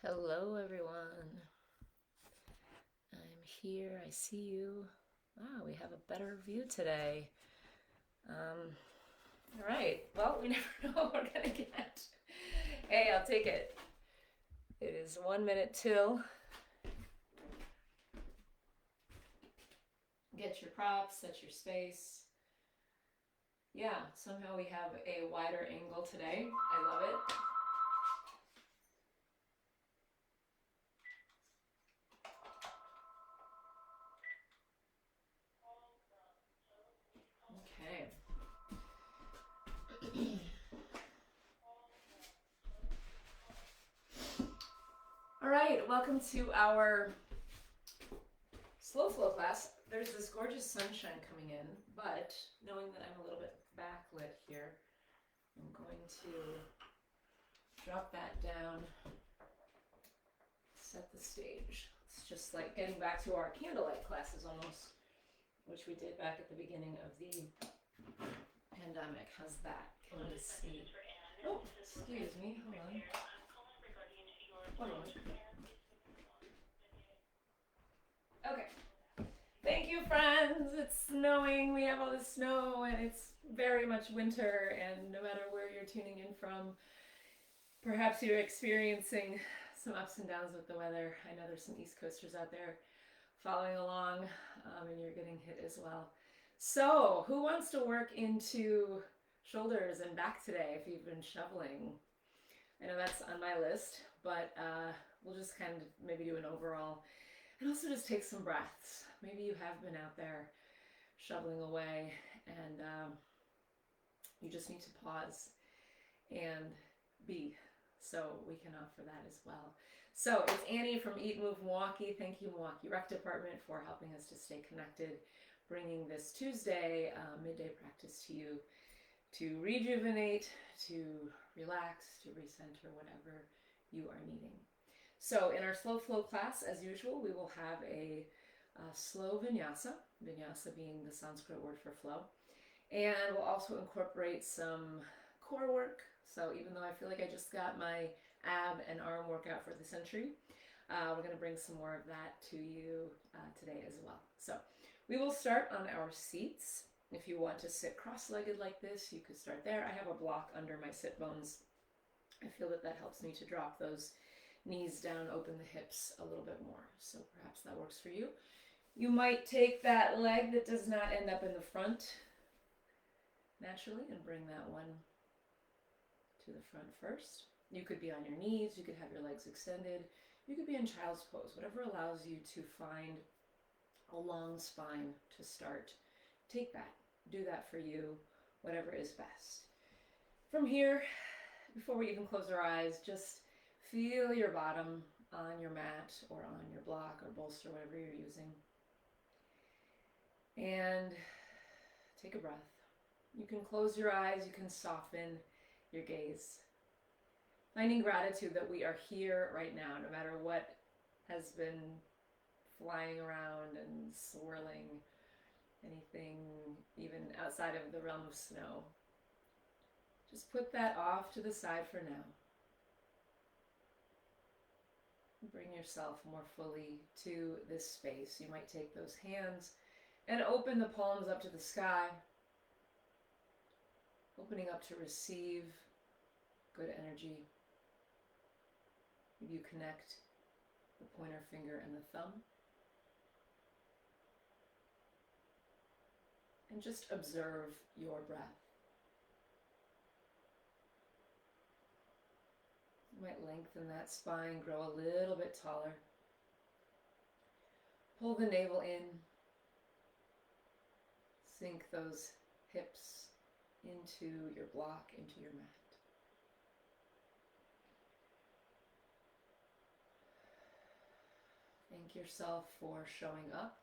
Hello, everyone. I'm here. I see you. Ah, we have a better view today. Um, all right. Well, we never know what we're gonna get. Hey, I'll take it. It is 1 minute till. Get your props, set your space. Yeah, somehow we have a wider angle today. I love it. Okay. All right, welcome to our slow flow class. There's this gorgeous sunshine coming in, but knowing that I'm a little bit backlit here, I'm going to drop that down, set the stage. It's just like getting back to our candlelight classes almost, which we did back at the beginning of the pandemic. How's that? Can you see? Oh, excuse me. Hold on. 1 moment. Okay. Thank you, friends. It's snowing. We have all this snow, and it's very much winter. And no matter where you're tuning in from, perhaps you're experiencing some ups and downs with the weather. I know there's some East Coasters out there following along, and you're getting hit as well. So, who wants to work into shoulders and back today if you've been shoveling? I know that's on my list, but we'll just kind of maybe do an overall and also just take some breaths. Maybe you have been out there shoveling away and you just need to pause and be. So we can offer that as well. So it's Annie from Eat, Move, Milwaukee. Thank you, Milwaukee Rec Department, for helping us to stay connected, bringing this Tuesday midday practice to you to rejuvenate, to relax, to recenter, whatever you are needing. So in our slow flow class, as usual, we will have a slow vinyasa, vinyasa being the Sanskrit word for flow. And we'll also incorporate some core work. So even though I feel like I just got my ab and arm workout for the century, we're going to bring some more of that to you today as well. So we will start on our seats. If you want to sit cross-legged like this, you could start there. I have a block under my sit bones. I feel that that helps me to drop those knees down, open the hips a little bit more. So perhaps that works for you. You might take that leg that does not end up in the front naturally and bring that one to the front first. You could be on your knees, you could have your legs extended, you could be in child's pose, whatever allows you to find a long spine to start. Take that, do that for you, whatever is best. From here, before we even close our eyes, just feel your bottom on your mat or on your block or bolster, whatever you're using. And take a breath. You can close your eyes, you can soften your gaze. Finding gratitude that we are here right now, no matter what has been flying around and swirling, anything even outside of the realm of snow. Just put that off to the side for now. Bring yourself more fully to this space. You might take those hands and open the palms up to the sky, opening up to receive good energy. Maybe you connect the pointer finger and the thumb. And just observe your breath. You might lengthen that spine, grow a little bit taller. Pull the navel in. Sink those hips into your block, into your mat. Thank yourself for showing up,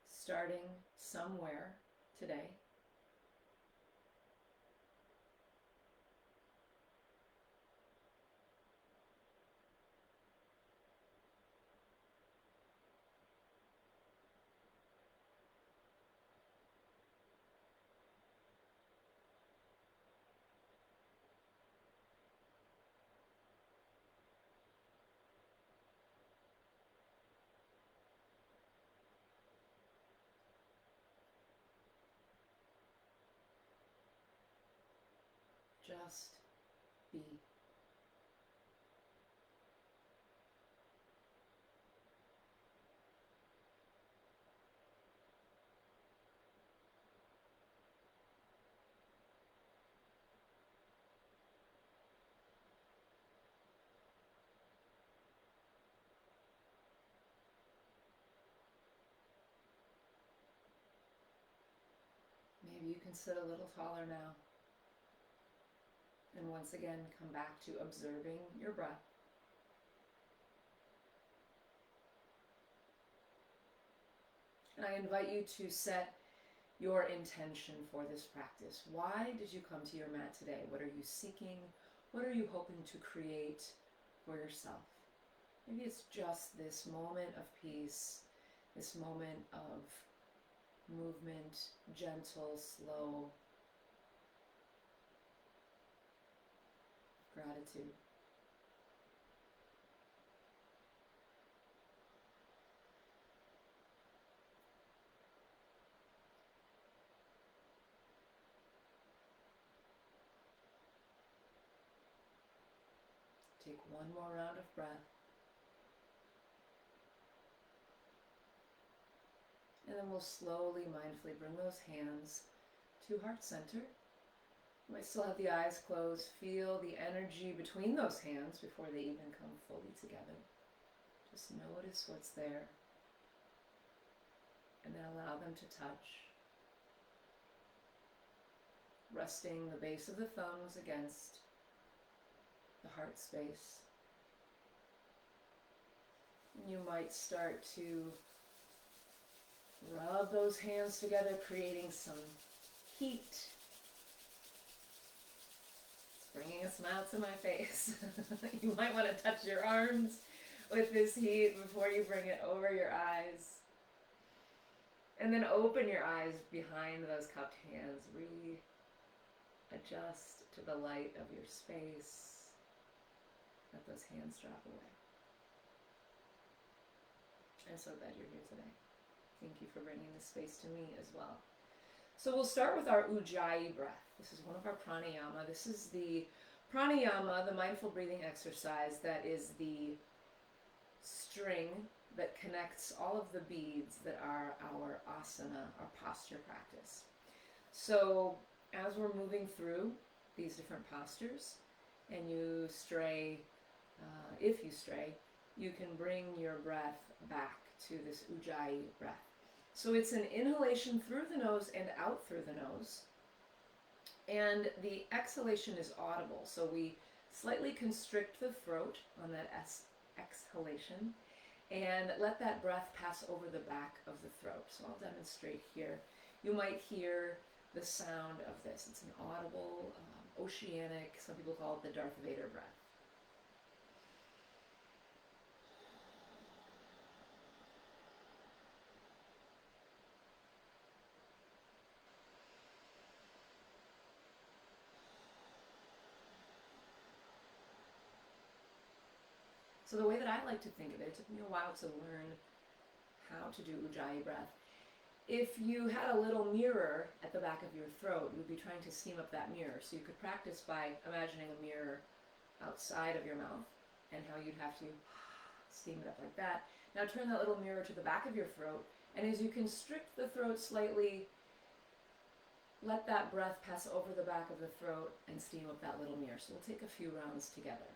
starting somewhere today. Just be. Maybe you can sit a little taller now. And once again, come back to observing your breath. And I invite you to set your intention for this practice. Why did you come to your mat today? What are you seeking? What are you hoping to create for yourself? Maybe it's just this moment of peace, this moment of movement, gentle, slow, gratitude. Take one more round of breath. And then we'll slowly, mindfully bring those hands to heart center. You might still have the eyes closed. Feel the energy between those hands before they even come fully together. Just notice what's there. And then allow them to touch. Resting the base of the thumbs against the heart space. And you might start to rub those hands together, creating some heat. It's bringing a smile to my face. You might want to touch your arms with this heat before you bring it over your eyes. And then open your eyes behind those cupped hands. Readjust to the light of your space. Let those hands drop away. I'm so glad you're here today. Thank you for bringing this space to me as well. So we'll start with our Ujjayi breath. This is one of our pranayama. This is the pranayama, the mindful breathing exercise that is the string that connects all of the beads that are our asana, our posture practice. So as we're moving through these different postures and you stray, if you stray, you can bring your breath back to this Ujjayi breath. So it's an inhalation through the nose and out through the nose. And the exhalation is audible. So we slightly constrict the throat on that exhalation and let that breath pass over the back of the throat. So I'll demonstrate here. You might hear the sound of this. It's an audible, oceanic, some people call it the Darth Vader breath. So the way that I like to think of it, it took me a while to learn how to do Ujjayi breath. If you had a little mirror at the back of your throat, you would be trying to steam up that mirror. So you could practice by imagining a mirror outside of your mouth and how you'd have to steam it up like that. Now turn that little mirror to the back of your throat, and as you constrict the throat slightly, let that breath pass over the back of the throat and steam up that little mirror. So we'll take a few rounds together.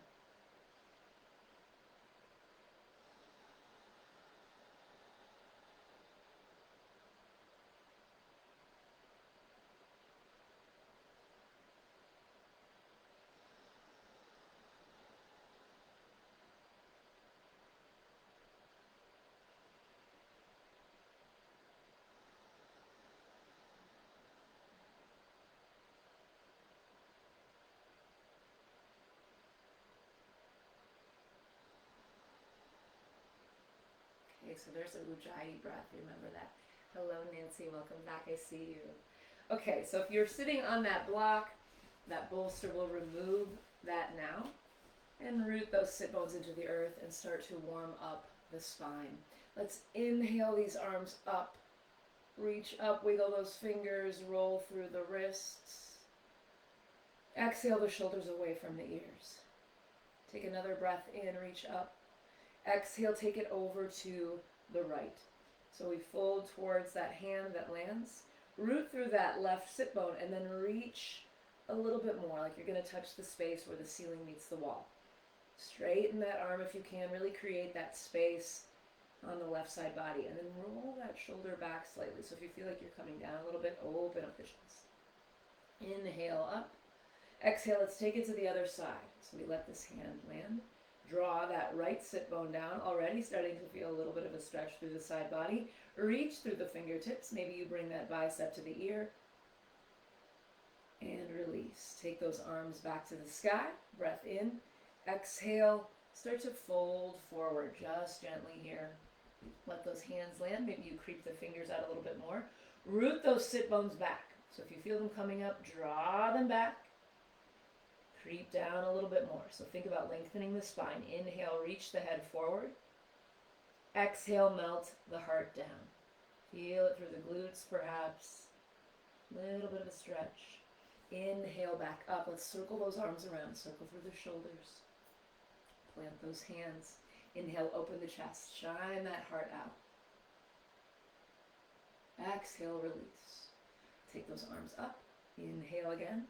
Okay, so there's a Ujjayi breath. Remember that. Hello, Nancy. Welcome back. I see you. Okay, so if you're sitting on that block, that bolster will remove that now and root those sit bones into the earth and start to warm up the spine. Let's inhale these arms up. Reach up, wiggle those fingers, roll through the wrists. Exhale the shoulders away from the ears. Take another breath in, reach up. Exhale, take it over to the right. So we fold towards that hand that lands. Root through that left sit bone and then reach a little bit more, like you're going to touch the space where the ceiling meets the wall. Straighten that arm if you can, really create that space on the left side body, and then roll that shoulder back slightly. So if you feel like you're coming down a little bit, open up the chest. Inhale up. Exhale, let's take it to the other side. So we let this hand land. Draw that right sit bone down, already starting to feel a little bit of a stretch through the side body. Reach through the fingertips. Maybe you bring that bicep to the ear. And release. Take those arms back to the sky. Breath in. Exhale. Start to fold forward just gently here. Let those hands land. Maybe you creep the fingers out a little bit more. Root those sit bones back. So if you feel them coming up, draw them back. Creep down a little bit more. So think about lengthening the spine. Inhale, reach the head forward. Exhale, melt the heart down. Feel it through the glutes perhaps. Little bit of a stretch. Inhale back up. Let's circle those arms around. Circle through the shoulders. Plant those hands. Inhale, open the chest. Shine that heart out. Exhale, release. Take those arms up. Inhale again.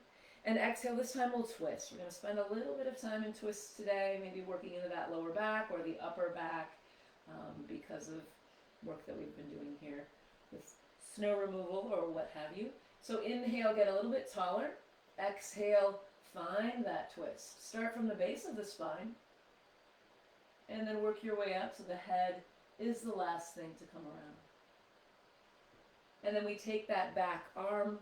And exhale, this time we'll twist. We're going to spend a little bit of time in twists today, maybe working into that lower back or the upper back because of work that we've been doing here with snow removal or what have you. So inhale, get a little bit taller. Exhale, find that twist. Start from the base of the spine and then work your way up so the head is the last thing to come around. And then we take that back arm,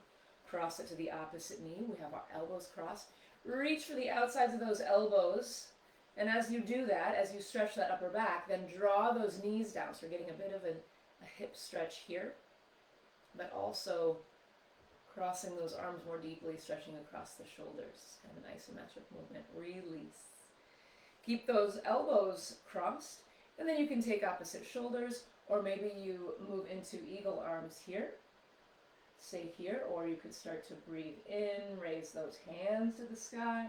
cross it to the opposite knee. We have our elbows crossed. Reach for the outsides of those elbows. And as you do that, as you stretch that upper back, then draw those knees down. So we're getting a bit of a hip stretch here, but also crossing those arms more deeply, stretching across the shoulders. Kind of an isometric movement. Release. Keep those elbows crossed. And then you can take opposite shoulders, or maybe you move into eagle arms here. Stay here, or you could start to breathe in, raise those hands to the sky.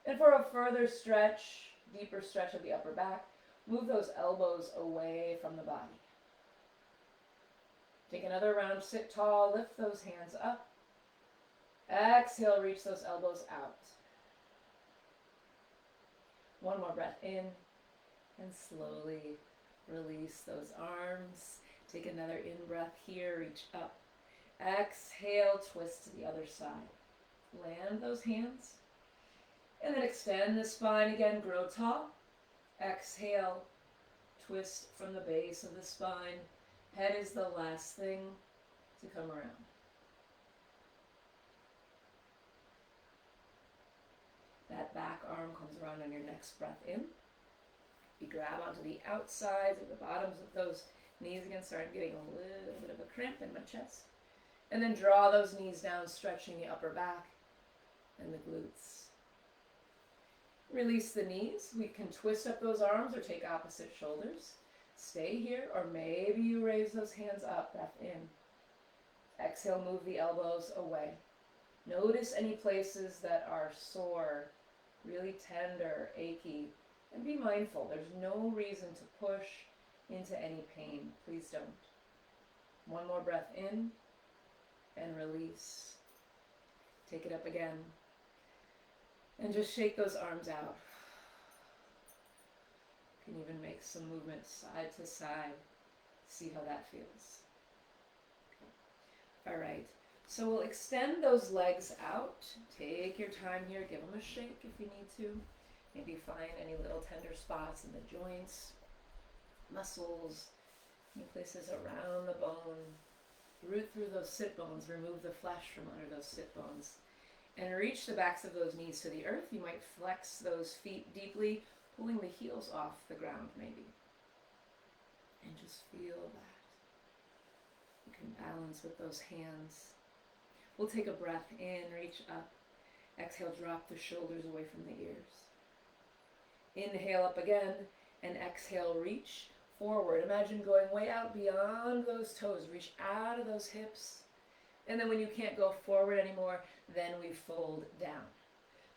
And for a further stretch, deeper stretch of the upper back, move those elbows away from the body. Take another round, sit tall, lift those hands up. Exhale, reach those elbows out. One more breath in, and slowly release those arms. Take another in-breath here, reach up. Exhale, twist to the other side. Land those hands. And then extend the spine again, grow tall. Exhale, twist from the base of the spine. Head is the last thing to come around. That back arm comes around on your next breath in. You grab onto the outsides of the bottoms of those knees again. Sorry, I'm getting a little bit of a cramp in my chest. And then draw those knees down, stretching the upper back and the glutes. Release the knees. We can twist up those arms or take opposite shoulders. Stay here, or maybe you raise those hands up, breath in. Exhale, move the elbows away. Notice any places that are sore, really tender, achy, and be mindful. There's no reason to push into any pain. Please don't. One more breath in and release. Take it up again. And just shake those arms out. You can even make some movement side to side. See how that feels. All right. So we'll extend those legs out. Take your time here. Give them a shake if you need to. Maybe find any little tender spots in the joints, muscles, any places around the bone. Root through those sit bones. Remove the flesh from under those sit bones. And reach the backs of those knees to the earth. You might flex those feet deeply, pulling the heels off the ground maybe. And just feel that. You can balance with those hands. We'll take a breath in, reach up. Exhale, drop the shoulders away from the ears. Inhale up again, and exhale, reach forward. Imagine going way out beyond those toes. Reach out of those hips. And then when you can't go forward anymore, then we fold down.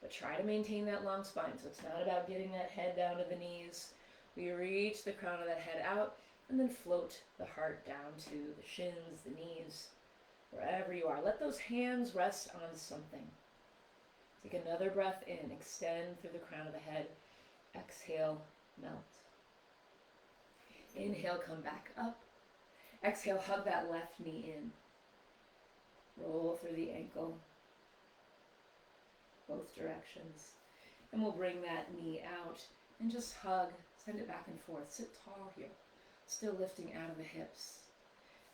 but try to maintain that long spine. So it's not about getting that head down to the knees. We reach the crown of that head out and then float the heart down to the shins, the knees, wherever you are. Let those hands rest on something. Take another breath in, extend through the crown of the head. Exhale, melt. Inhale, come back up. Exhale, hug that left knee in. Roll through the ankle, both directions. And we'll bring that knee out and just hug, send it back and forth. Sit tall here, still lifting out of the hips.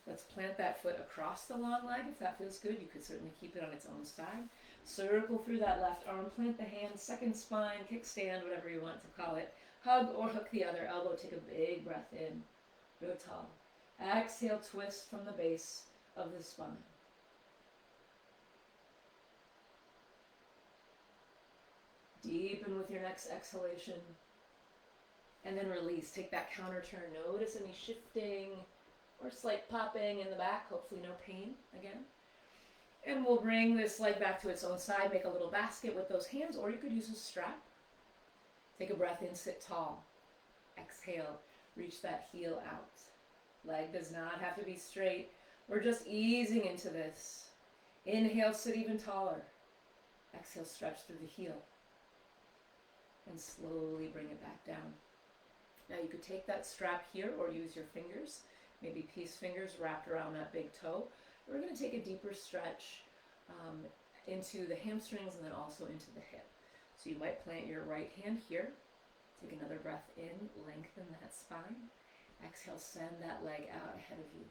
Let's plant that foot across the long leg. If that feels good, you could certainly keep it on its own side. Circle through that left arm, plant the hand, second spine, kickstand, whatever you want to call it. Hug or hook the other elbow. Take a big breath in. Go tall. Exhale, twist from the base of the spine. Deepen with your next exhalation. And then release. Take that counter turn. Notice any shifting or slight popping in the back. Hopefully no pain again. And we'll bring this leg back to its own side. Make a little basket with those hands, or you could use a strap. Take a breath in, sit tall. Exhale, reach that heel out. Leg does not have to be straight. We're just easing into this. Inhale, sit even taller. Exhale, stretch through the heel. And slowly bring it back down. Now you could take that strap here or use your fingers, maybe peace fingers wrapped around that big toe. We're going to take a deeper stretch into the hamstrings and then also into the hip. So you might plant your right hand here. Take another breath in, lengthen that spine. Exhale, send that leg out ahead of you.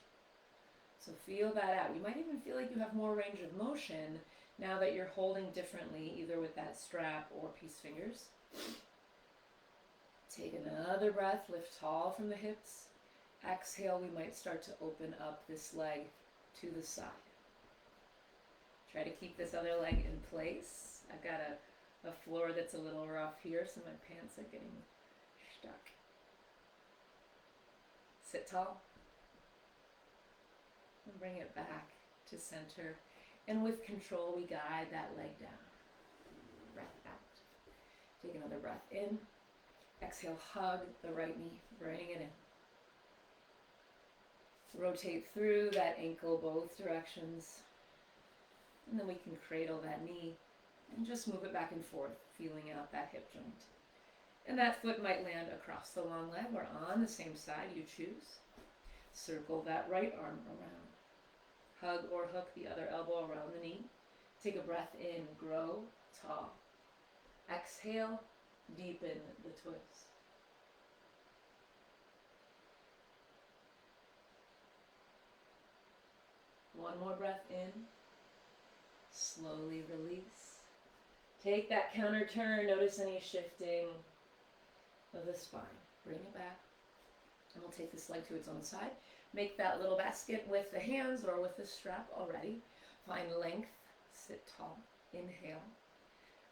So feel that out. You might even feel like you have more range of motion now that you're holding differently, either with that strap or peace fingers. Take another breath, lift tall from the hips. Exhale, we might start to open up this leg to the side. Try to keep this other leg in place. I've got a floor that's a little rough here, so my pants are getting stuck. Sit tall. And bring it back to center. And with control, we guide that leg down. Breath out. Take another breath in. Exhale, hug the right knee. Bring it in. Rotate through that ankle both directions. And then we can cradle that knee and just move it back and forth, feeling out that hip joint. And that foot might land across the long leg or on the same side, you choose. Circle that right arm around. Hug or hook the other elbow around the knee. Take a breath in, grow tall. Exhale, deepen the twist. One more breath in. Slowly release. Take that counter turn. Notice any shifting of the spine. Bring it back. And we'll take this leg to its own side. Make that little basket with the hands or with the strap already. Find length. Sit tall. Inhale.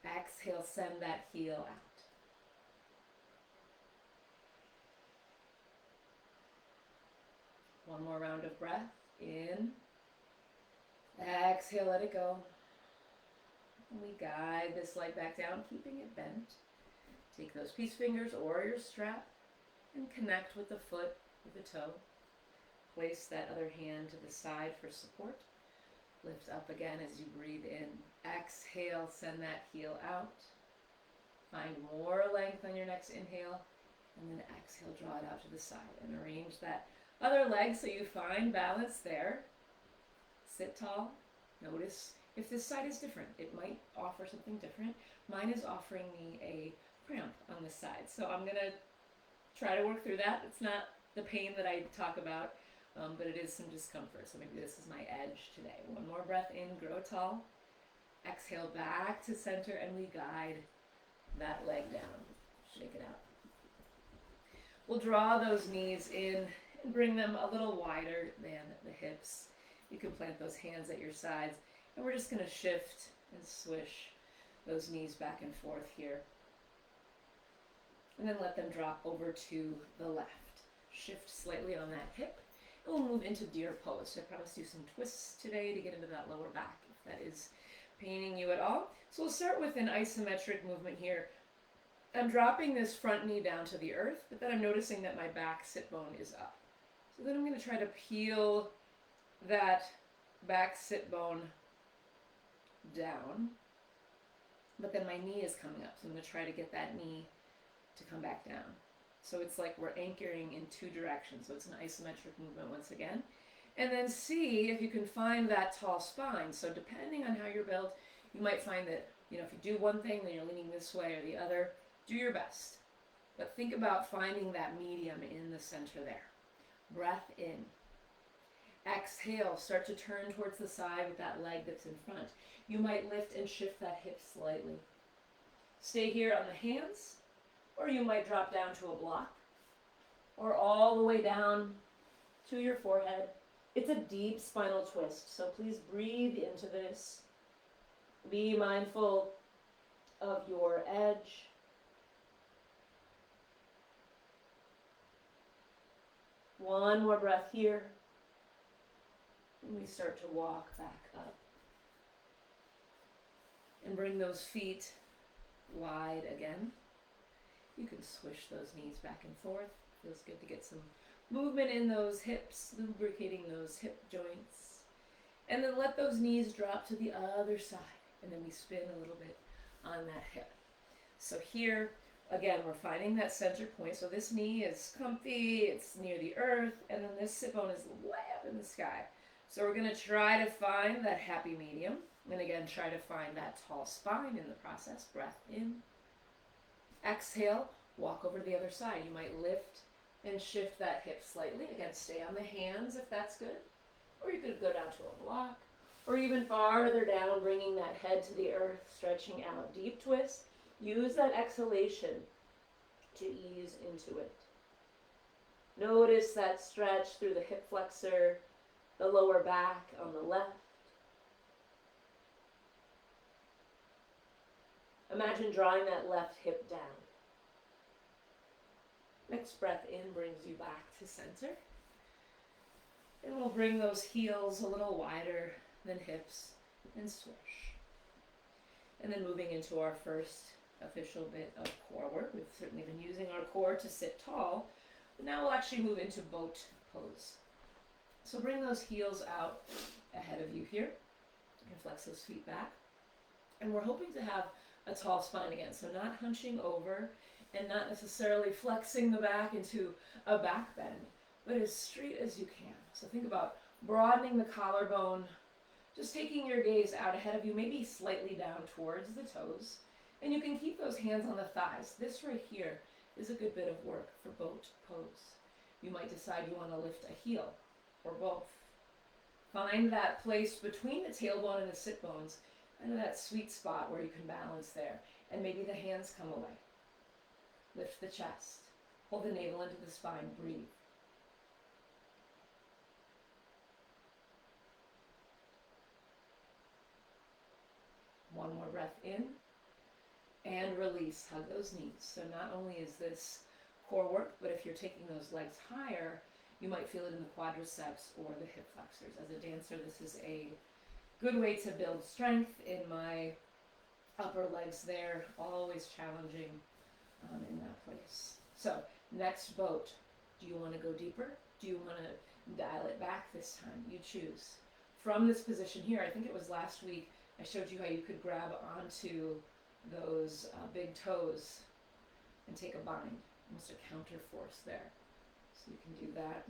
Exhale, send that heel out. One more round of breath. In. Exhale, let it go. And we guide this leg back down, keeping it bent. Take those peace fingers or your strap and connect with the foot, with the toe. Place that other hand to the side for support. Lift up again as you breathe in. Exhale, send that heel out. Find more length on your next inhale. And then exhale, draw it out to the side. And arrange that other leg so you find balance there. Sit tall. Notice if this side is different. It might offer something different. Mine is offering me a cramp on this side. So I'm going to try to work through that. It's not the pain that I talk about, but it is some discomfort. So maybe this is my edge today. One more breath in, grow tall. Exhale back to center, and we guide that leg down. Shake it out. We'll draw those knees in and bring them a little wider than the hips. You can plant those hands at your sides, and we're just going to shift and swish those knees back and forth here. And then let them drop over to the left. Shift slightly on that hip, and we'll move into deer pose. So I promised you some twists today to get into that lower back, if that is paining you at all. So we'll start with an isometric movement here. I'm dropping this front knee down to the earth, but then I'm noticing that my back sit bone is up. So then I'm going to try to peel that back sit bone down, but then my knee is coming up. So I'm going to try to get that knee to come back down. So it's like we're anchoring in two directions. So it's an isometric movement once again. And then see if you can find that tall spine. So depending on how you're built, you might find that, if you do one thing, then you're leaning this way or the other. Do your best. But think about finding that medium in the center there. Breath in. Exhale, start to turn towards the side with that leg that's in front. You might lift and shift that hip slightly. Stay here on the hands, or you might drop down to a block, or all the way down to your forehead. It's a deep spinal twist, so please breathe into this. Be mindful of your edge. One more breath here. And we start to walk back up. And bring those feet wide again. You can swish those knees back and forth. Feels good to get some movement in those hips, lubricating those hip joints. And then let those knees drop to the other side. And then we spin a little bit on that hip. So here, again, we're finding that center point. So this knee is comfy, it's near the earth, and then this sit bone is way up in the sky. So we're going to try to find that happy medium. And again, try to find that tall spine in the process. Breath in. Exhale, walk over to the other side. You might lift and shift that hip slightly. Again, stay on the hands if that's good. Or you could go down to a block. Or even farther down, bringing that head to the earth, stretching out. Deep twist. Use that exhalation to ease into it. Notice that stretch through the hip flexor, the lower back on the left. Imagine drawing that left hip down. Next breath in brings you back to center. And we'll bring those heels a little wider than hips and swish. And then moving into our first official bit of core work. We've certainly been using our core to sit tall, but now we'll actually move into boat pose. So bring those heels out ahead of you here. You can flex those feet back. And we're hoping to have a tall spine again, so not hunching over and not necessarily flexing the back into a back bend, but as straight as you can. So think about broadening the collarbone, just taking your gaze out ahead of you, maybe slightly down towards the toes. And you can keep those hands on the thighs. This right here is a good bit of work for boat pose. You might decide you want to lift a heel or both. Find that place between the tailbone and the sit bones, and that sweet spot where you can balance there. And maybe the hands come away. Lift the chest. Hold the navel into the spine. Breathe. One more breath in. And release. Hug those knees. So not only is this core work, but if you're taking those legs higher, you might feel it in the quadriceps or the hip flexors. As a dancer, this is a good way to build strength in my upper legs there. Always challenging in that place. So next boat. Do you want to go deeper? Do you want to dial it back this time? You choose. From this position here, I think it was last week, I showed you how you could grab onto those big toes and take a bind. Almost a counter force there. So you can do that.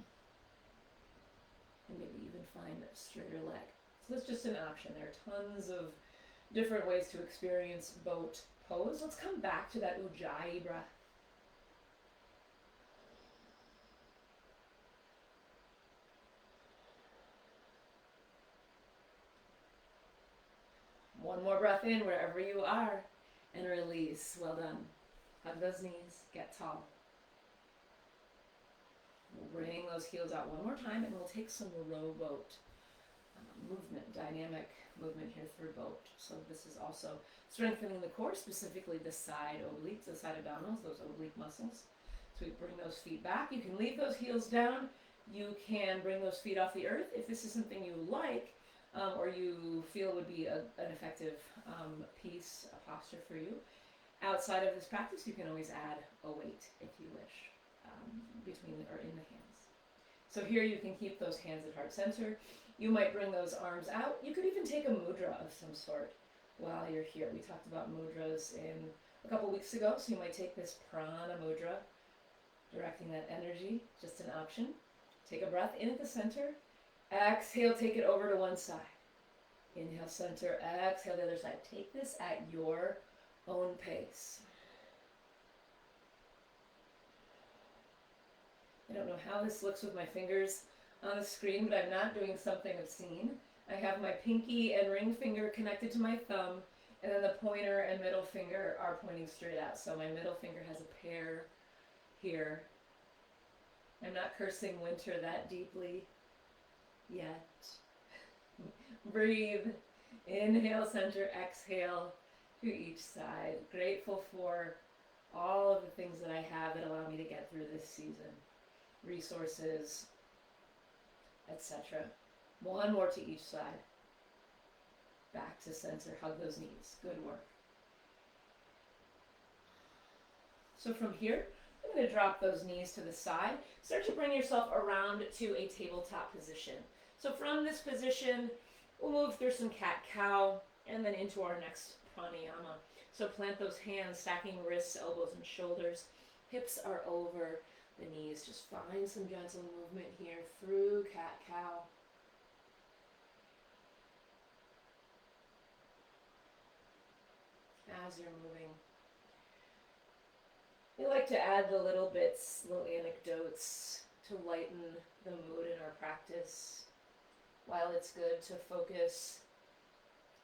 And maybe even find a straighter leg. So that's just an option. There are tons of different ways to experience boat pose. Let's come back to that Ujjayi breath. One more breath in wherever you are and release. Well done. Hug those knees. Get tall. We'll bring those heels out one more time and we'll take some rowboat movement, dynamic movement here through boat. So this is also strengthening the core, specifically the side obliques, the side abdominals, those oblique muscles. So we bring those feet back. You can leave those heels down. You can bring those feet off the earth. If this is something you like, or you feel would be an effective piece, a posture for you. Outside of this practice, you can always add a weight if you wish, between or in the hands. So here you can keep those hands at heart center. You might bring those arms out. You could even take a mudra of some sort while you're here. We talked about mudras in a couple weeks ago, so you might take this prana mudra, directing that energy, just an option. Take a breath in at the center. Exhale, take it over to one side. Inhale, center. Exhale, the other side. Take this at your own pace. I don't know how this looks with my fingers on the screen, but I'm not doing something obscene. I have my pinky and ring finger connected to my thumb, and then the pointer and middle finger are pointing straight out. So my middle finger has a pair here. I'm not cursing winter that deeply yet. Breathe. Inhale, center, exhale to each side. Grateful for all of the things that I have that allow me to get through this season. Resources, etc. One more to each side. Back to center. Hug those knees. Good work. So from here, I'm going to drop those knees to the side. Start to bring yourself around to a tabletop position. So from this position, we'll move through some cat-cow and then into our next pranayama. So plant those hands, stacking wrists, elbows, and shoulders. Hips are over the knees. Just find some gentle movement here through cat-cow. As you're moving, we like to add the little bits, little anecdotes to lighten the mood in our practice. While it's good to focus,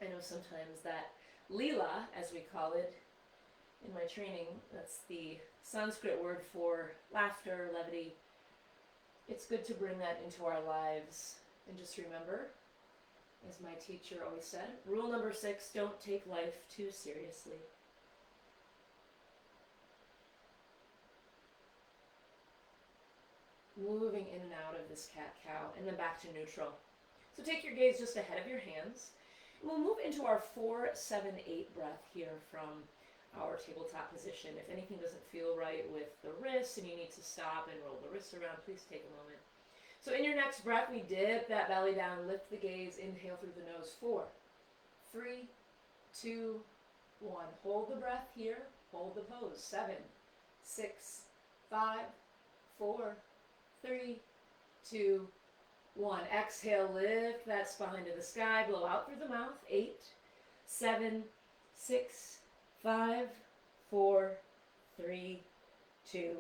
I know sometimes that lila, as we call it in my training, that's the Sanskrit word for laughter, levity. It's good to bring that into our lives. And just remember, as my teacher always said, rule number 6, don't take life too seriously. Moving in and out of this cat-cow, and then back to neutral. So take your gaze just ahead of your hands. And we'll move into our 4-7-8 breath here from our tabletop position. If anything doesn't feel right with the wrists and you need to stop and roll the wrists around, please take a moment. So in your next breath, we dip that belly down, lift the gaze, inhale through the nose. 4, 3, 2, 1. Hold the breath here. Hold the pose. 7, 6, 5, 4, 3, 2, 1. Exhale, lift that spine to the sky. Blow out through the mouth. 8, 7, 6, 5, 4, 3, 2,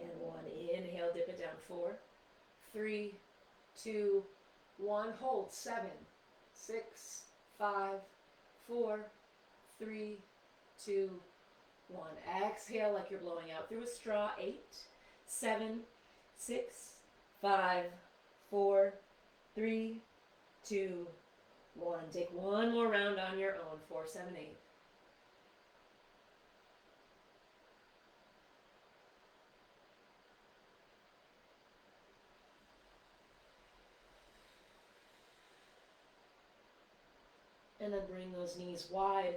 and 1. Inhale, dip it down. 4, 3, 2, 1. Hold. 7, 6, 5, 4, 3, 2, 1. Exhale like you're blowing out through a straw. 8, 7, 6, 5, 4, 3, 2, 1. Take one more round on your own. 4, 7, 8. And then bring those knees wide.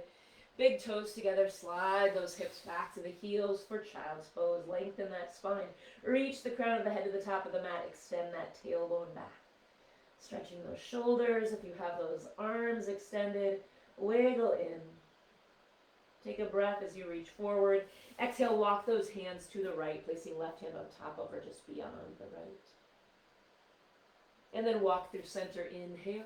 Big toes together, slide those hips back to the heels for child's pose. Lengthen that spine. Reach the crown of the head to the top of the mat. Extend that tailbone back. Stretching those shoulders. If you have those arms extended, wiggle in. Take a breath as you reach forward. Exhale, walk those hands to the right, placing left hand on top of or just beyond the right. And then walk through center. Inhale.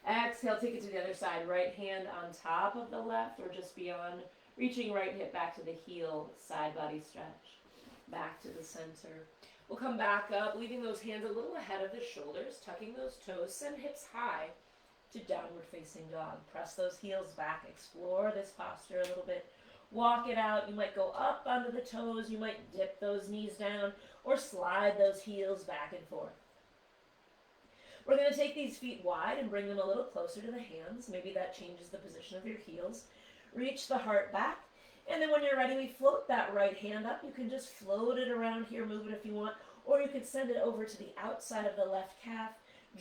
Exhale, take it to the other side. Right hand on top of the left or just beyond. Reaching right hip back to the heel. Side body stretch. Back to the center. We'll come back up, leaving those hands a little ahead of the shoulders. Tucking those toes. Send hips high to downward facing dog. Press those heels back. Explore this posture a little bit. Walk it out. You might go up onto the toes. You might dip those knees down or slide those heels back and forth. We're going to take these feet wide and bring them a little closer to the hands. Maybe that changes the position of your heels. Reach the heart back. And then when you're ready, we float that right hand up. You can just float it around here, move it if you want. Or you could send it over to the outside of the left calf,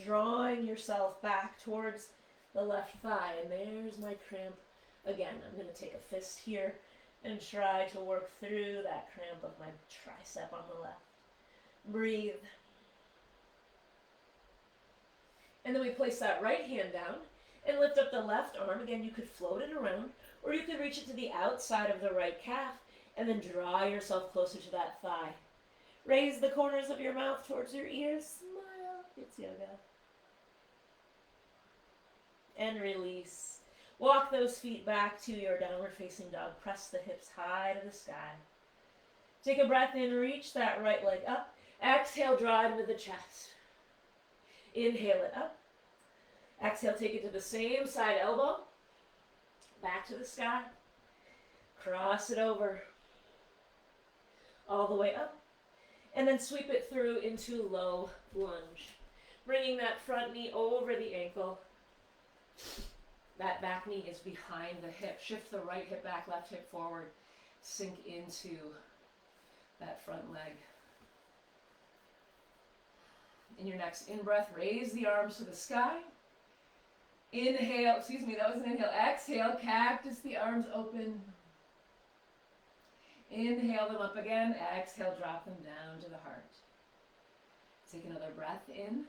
drawing yourself back towards the left thigh. And there's my cramp. Again, I'm going to take a fist here and try to work through that cramp of my tricep on the left. Breathe. And then we place that right hand down and lift up the left arm. Again, you could float it around, or you could reach it to the outside of the right calf and then draw yourself closer to that thigh. Raise the corners of your mouth towards your ears. Smile. It's yoga. And release. Walk those feet back to your downward facing dog. Press the hips high to the sky. Take a breath in, reach that right leg up. Exhale, draw it into the chest. Inhale it up. Exhale, take it to the same side elbow. Back to the sky. Cross it over. All the way up. And then sweep it through into low lunge. Bringing that front knee over the ankle. That back knee is behind the hip. Shift the right hip back, left hip forward. Sink into that front leg. In your next in-breath, raise the arms to the sky. Inhale, excuse me, that was an inhale. Exhale, cactus the arms open. Inhale them up again. Exhale, drop them down to the heart. Take another breath in.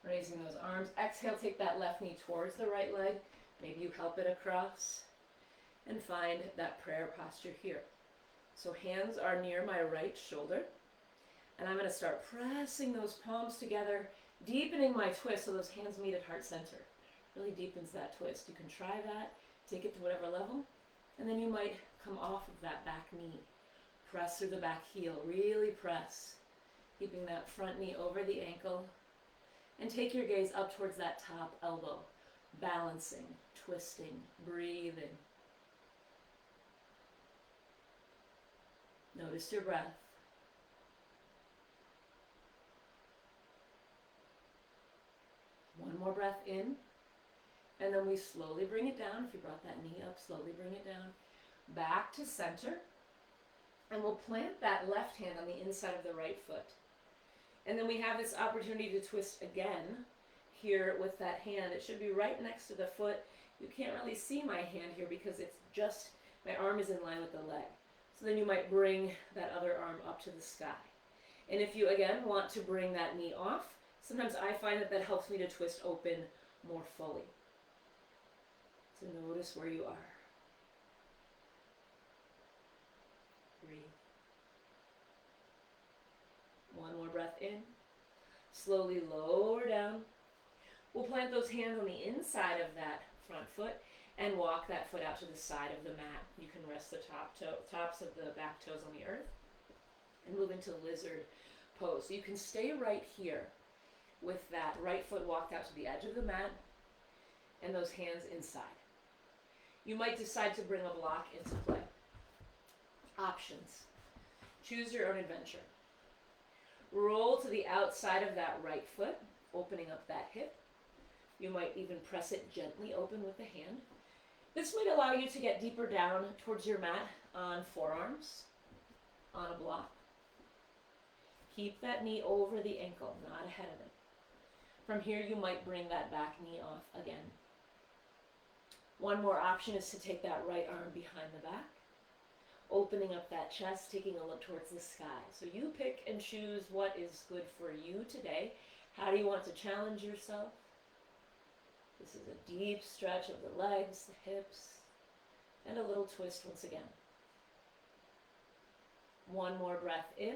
Raising those arms. Exhale, take that left knee towards the right leg. Maybe you help it across. And find that prayer posture here. So hands are near my right shoulder. And I'm going to start pressing those palms together, deepening my twist so those hands meet at heart center. Really deepens that twist. You can try that. Take it to whatever level. And then you might come off of that back knee. Press through the back heel. Really press. Keeping that front knee over the ankle. And take your gaze up towards that top elbow. Balancing, twisting, breathing. Notice your breath. One more breath in. And then we slowly bring it down. If you brought that knee up, slowly bring it down. Back to center. And we'll plant that left hand on the inside of the right foot. And then we have this opportunity to twist again here with that hand. It should be right next to the foot. You can't really see my hand here because it's just, my arm is in line with the leg. So then you might bring that other arm up to the sky. And if you, again, want to bring that knee off, sometimes I find that that helps me to twist open more fully. So notice where you are. Breathe. One more breath in. Slowly lower down. We'll plant those hands on the inside of that front foot and walk that foot out to the side of the mat. You can rest the tops of the back toes on the earth and move into lizard pose. So you can stay right here with that right foot walked out to the edge of the mat and those hands inside. You might decide to bring a block into play. Options. Choose your own adventure. Roll to the outside of that right foot, opening up that hip. You might even press it gently open with the hand. This might allow you to get deeper down towards your mat on forearms, on a block. Keep that knee over the ankle, not ahead of it. From here, you might bring that back knee off again. One more option is to take that right arm behind the back, opening up that chest, taking a look towards the sky. So you pick and choose what is good for you today. How do you want to challenge yourself? This is a deep stretch of the legs, the hips, and a little twist once again. One more breath in.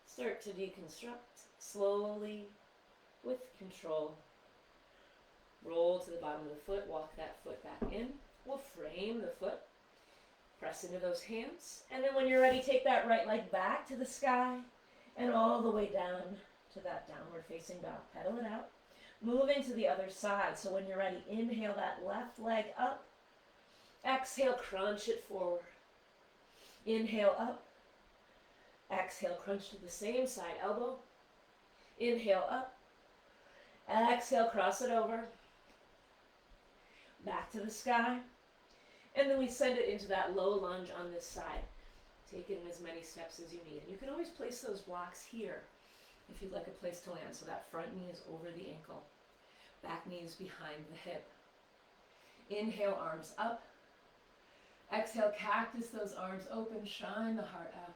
Start to deconstruct slowly with control. Roll to the bottom of the foot, walk that foot back in. We'll frame the foot. Press into those hands. And then when you're ready, take that right leg back to the sky and all the way down to that downward facing dog. Pedal it out. Moving to the other side. So when you're ready, inhale that left leg up. Exhale, crunch it forward. Inhale up. Exhale, crunch to the same side elbow. Inhale up. Exhale, cross it over. Back to the sky. And then we send it into that low lunge on this side. Take in as many steps as you need. And you can always place those blocks here if you'd like a place to land. So that front knee is over the ankle. Back knees behind the hip. Inhale, arms up. Exhale, cactus those arms open, shine the heart out.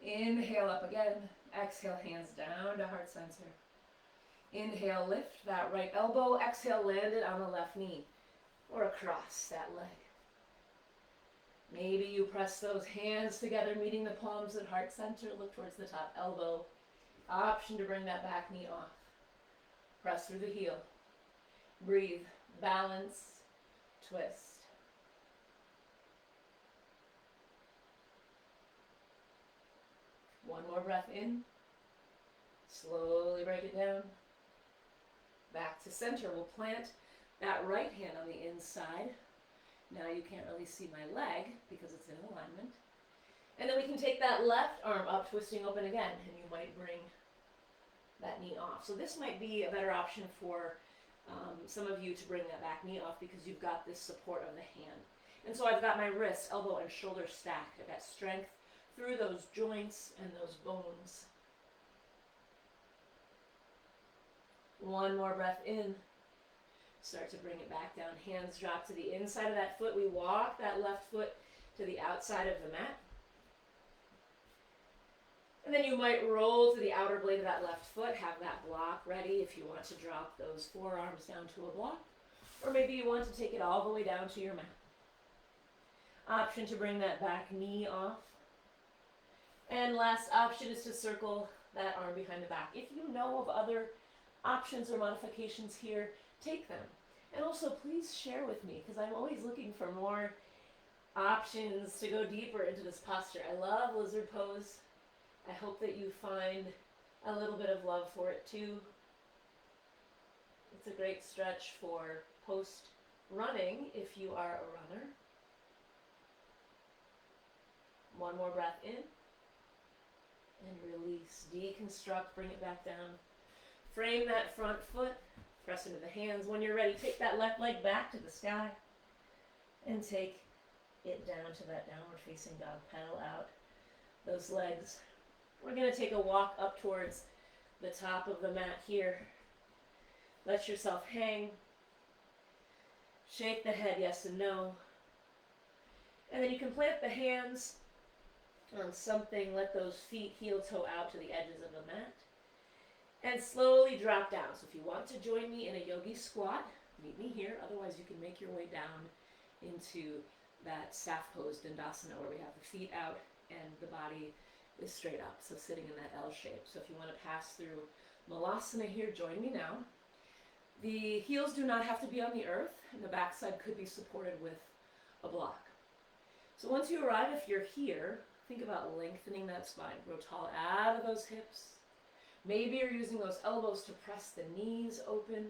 Inhale, up again. Exhale, hands down to heart center. Inhale, lift that right elbow. Exhale, land it on the left knee or across that leg. Maybe you press those hands together, meeting the palms at heart center. Look towards the top elbow. Option to bring that back knee off. Press through the heel. Breathe, balance, twist. One more breath in. Slowly break it down. Back to center. We'll plant that right hand on the inside. Now you can't really see my leg because it's in alignment. And then we can take that left arm up, twisting open again, and you might bring that knee off. So this might be a better option for some of you to bring that back knee off because you've got this support of the hand. And so I've got my wrist, elbow, and shoulder stacked. I've got strength through those joints and those bones. One more breath in. Start to bring it back down. Hands drop to the inside of that foot. We walk that left foot to the outside of the mat. And then you might roll to the outer blade of that left foot. Have that block ready if you want to drop those forearms down to a block. Or maybe you want to take it all the way down to your mat. Option to bring that back knee off. And last option is to circle that arm behind the back. If you know of other options or modifications here, take them. And also please share with me because I'm always looking for more options to go deeper into this posture. I love lizard pose. I hope that you find a little bit of love for it too. It's a great stretch for post running if you are a runner. One more breath in and release. Deconstruct, bring it back down. Frame that front foot, press into the hands. When you're ready, take that left leg back to the sky and take it down to that downward facing dog. Pedal out those legs. We're going to take a walk up towards the top of the mat here. Let yourself hang. Shake the head yes and no. And then you can plant the hands on something. Let those feet heel toe out to the edges of the mat. And slowly drop down. So if you want to join me in a yogi squat, meet me here. Otherwise you can make your way down into that staff pose, Dandasana, where we have the feet out and the body is straight up, so sitting in that L shape. So if you want to pass through Malasana here, join me now. The heels do not have to be on the earth, and the backside could be supported with a block. So once you arrive, if you're here, think about lengthening that spine. Grow tall out of those hips. Maybe you're using those elbows to press the knees open.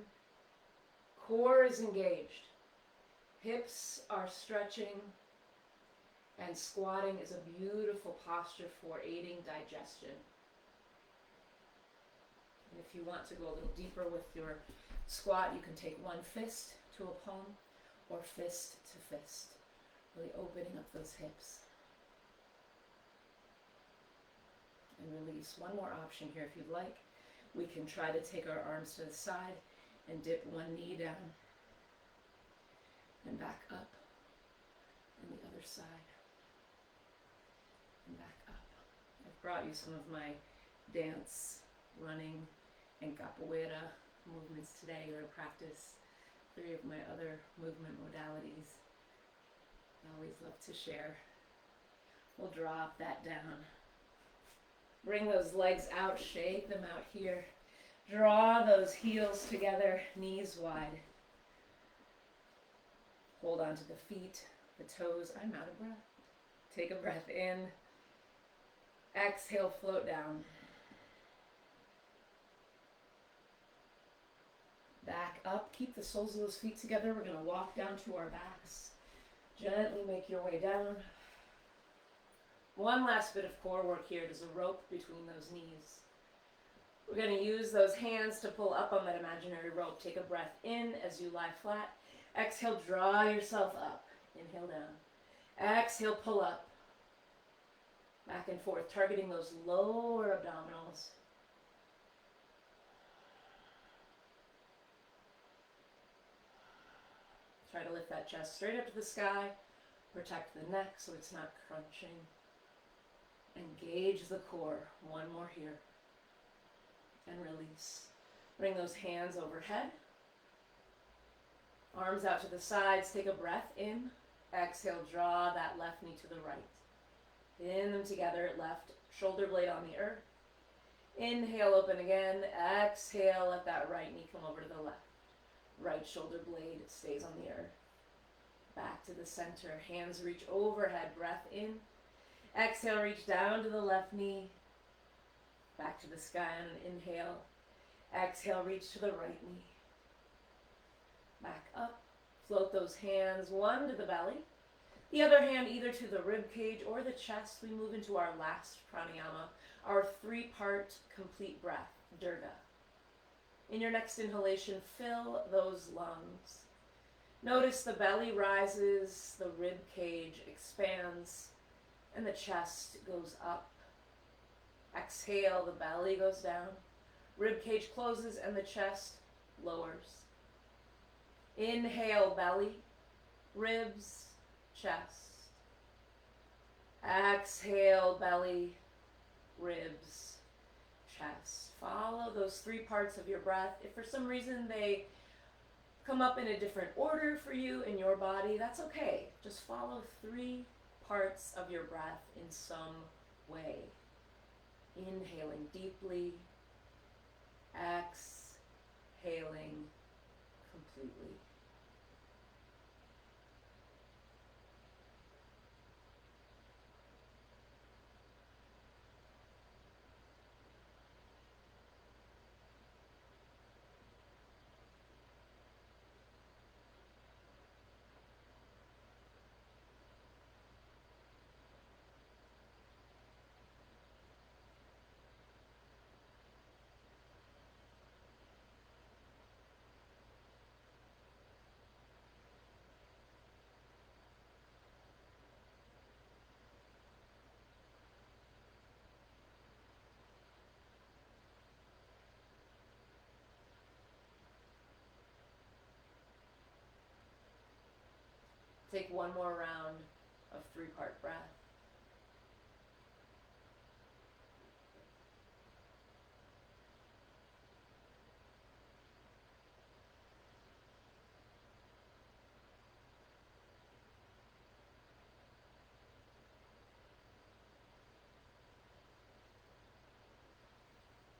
Core is engaged. Hips are stretching. And squatting is a beautiful posture for aiding digestion. And if you want to go a little deeper with your squat, you can take one fist to a palm or fist to fist, really opening up those hips. And release. One more option here if you'd like. We can try to take our arms to the side and dip one knee down and back up and the other side. And back up. I've brought you some of my dance, running, and capoeira movements today. You're going to practice 3 of my other movement modalities. I always love to share. We'll drop that down. Bring those legs out, shake them out here. Draw those heels together, knees wide. Hold on to the feet, the toes. I'm out of breath. Take a breath in. Exhale, float down. Back up. Keep the soles of those feet together. We're going to walk down to our backs. Gently make your way down. One last bit of core work here. There's a rope between those knees. We're going to use those hands to pull up on that imaginary rope. Take a breath in as you lie flat. Exhale, draw yourself up. Inhale down. Exhale, pull up. Back and forth, targeting those lower abdominals. Try to lift that chest straight up to the sky. Protect the neck so it's not crunching. Engage the core. One more here. And release. Bring those hands overhead. Arms out to the sides. Take a breath in. Exhale, draw that left knee to the right. Pin them together, left shoulder blade on the earth. Inhale, open again. Exhale, let that right knee come over to the left. Right shoulder blade stays on the earth. Back to the center. Hands reach overhead. Breath in. Exhale, reach down to the left knee. Back to the sky on an inhale. Exhale, reach to the right knee. Back up. Float those hands, one to the belly. The other hand either to the rib cage or the chest. We move into our last pranayama, our 3-part complete breath, Dirga. In your next inhalation, fill those lungs. Notice the belly rises, the rib cage expands, and the chest goes up. Exhale, the belly goes down, rib cage closes, and the chest lowers. Inhale, belly, ribs, chest. Exhale, belly, ribs, chest. Follow those 3 parts of your breath. If for some reason they come up in a different order for you in your body, that's okay. Just follow 3 parts of your breath in some way. Inhaling deeply, exhaling completely. Take one more round of 3-part breath.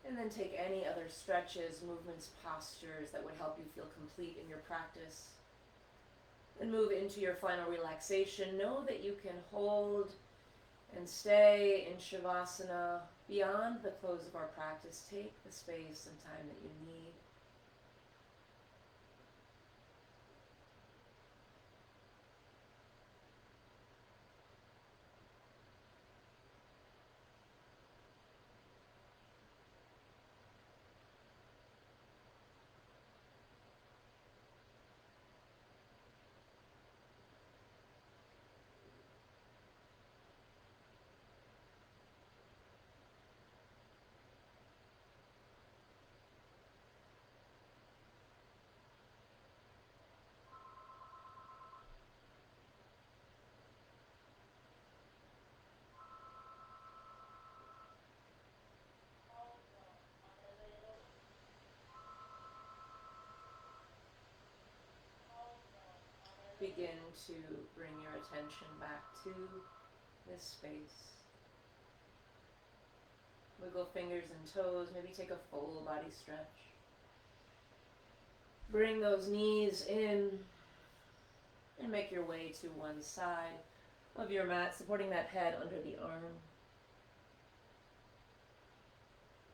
And then take any other stretches, movements, postures that would help you feel complete in your practice. And move into your final relaxation. Know that you can hold and stay in Shavasana beyond the close of our practice. Take the space and time that you need. Begin to bring your attention back to this space. Wiggle fingers and toes, maybe take a full body stretch. Bring those knees in and make your way to one side of your mat, supporting that head under the arm.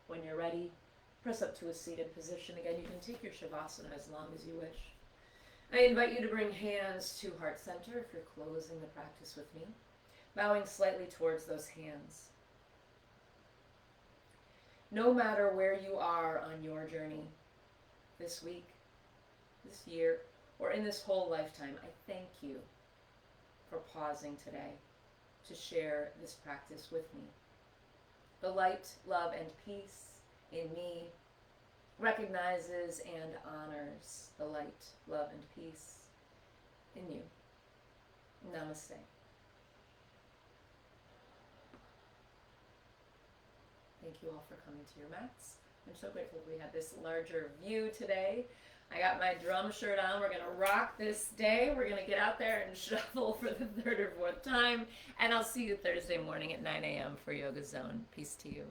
When you're ready, press up to a seated position. Again, you can take your Shavasana as long as you wish. I invite you to bring hands to heart center if you're closing the practice with me, bowing slightly towards those hands. No matter where you are on your journey this week, this year, or in this whole lifetime, I thank you for pausing today to share this practice with me. The light, love, and peace in me recognizes and honors the light, love, and peace in you. Namaste. Thank you all for coming to your mats. I'm so grateful we had this larger view today. I got my drum shirt on. We're going to rock this day. We're going to get out there and shuffle for the third or fourth time. And I'll see you Thursday morning at 9 a.m. for Yoga Zone. Peace to you.